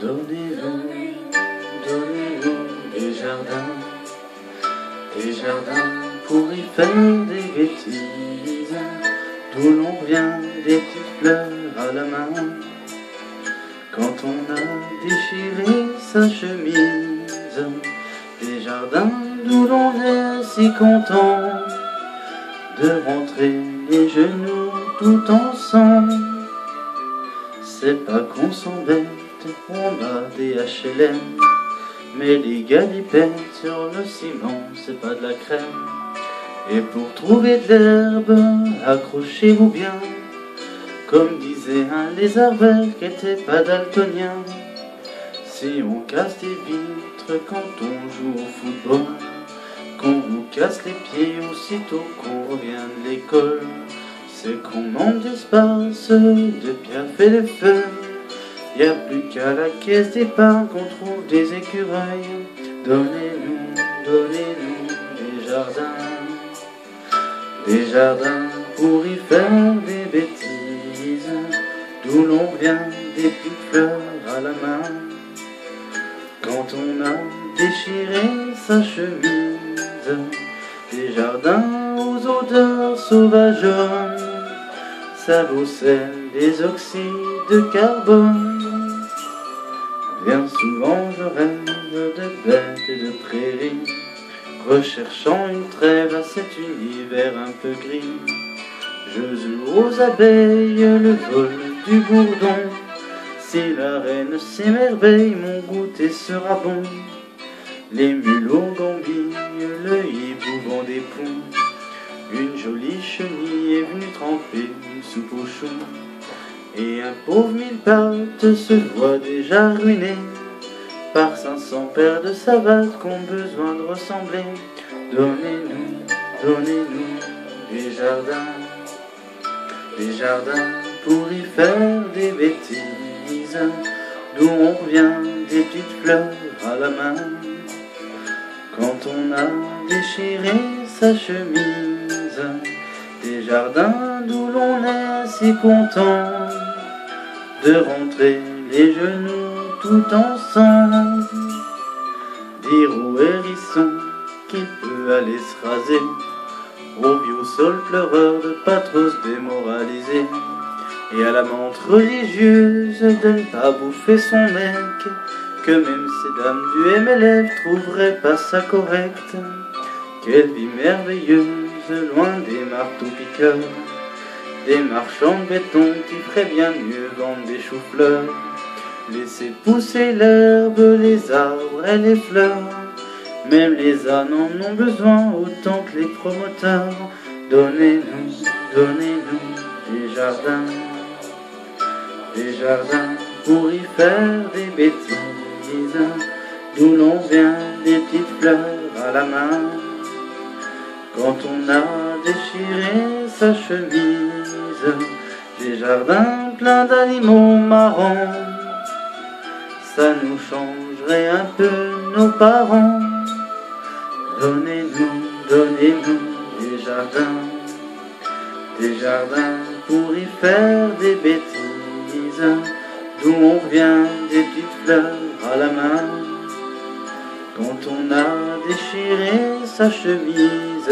Donnez-nous, donnez-nous des jardins pour y faire des bêtises, d'où l'on vient des petites fleurs à la main. Quand on a déchiré sa chemise, des jardins d'où l'on est si content de rentrer les genoux tout ensemble. C'est pas qu'on s'embête, on a des HLM, mais les galipettes sur le ciment, c'est pas de la crème. Et pour trouver de l'herbe, accrochez-vous bien, comme disait un lézard vert qui était pas daltonien. Si on casse des vitres quand on joue au football, qu'on vous casse les pieds aussitôt qu'on revient de l'école, c'est qu'on manque d'espace, de piaf et de feuilles. Y a plus qu'à la caisse d'épargne qu'on trouve des écureuils. Donnez-nous, donnez-nous des jardins pour y faire des bêtises, d'où l'on vient des petites fleurs à la main. Quand on a déchiré sa chemise, des jardins aux odeurs sauvages, ça vaut celle des oxydes de carbone. Bien souvent je rêve de bêtes et de prairies, recherchant une trêve à cet univers un peu gris. Je joue aux abeilles le vol du bourdon. Si la reine s'émerveille, mon goûter sera bon. Les mulots gambillent, le hibou vend des ponts. Une jolie chenille est venue tremper une soupe au chou, et un pauvre mille pattes se voit déjà ruiné par 500 paires de savates qu'ont besoin de ressembler. Donnez-nous, donnez-nous des jardins pour y faire des bêtises, d'où on revient des petites fleurs à la main. Quand on a déchiré sa chemise, des jardins d'où l'on est si content de rentrer les genoux tout ensemble. Dire au hérisson qu'il peut aller se raser, au vieux sol pleureur de pas trop se démoraliser, et à la menthe religieuse de ne pas bouffer son mec, que même ces dames du MLF trouveraient pas ça correct. Quelle vie merveilleuse, loin des marteaux-piqueurs, des marchands de béton qui feraient bien mieux vendre des choux-fleurs. Laisser pousser l'herbe, les arbres et les fleurs, même les ânes en ont besoin autant que les promoteurs. Donnez-nous, donnez-nous des jardins pour y faire des bêtises, d'où l'on vient des petites fleurs à la main. Quand on a déchiré sa chemise, des jardins pleins d'animaux marrants, ça nous changerait un peu nos parents. Donnez-nous, donnez-nous des jardins pour y faire des bêtises, d'où on revient des petites fleurs à la main. Quand on a déchiré sa chemise,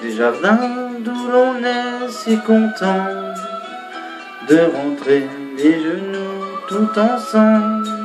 des jardins d'où l'on est si content de rentrer les genoux tout ensemble.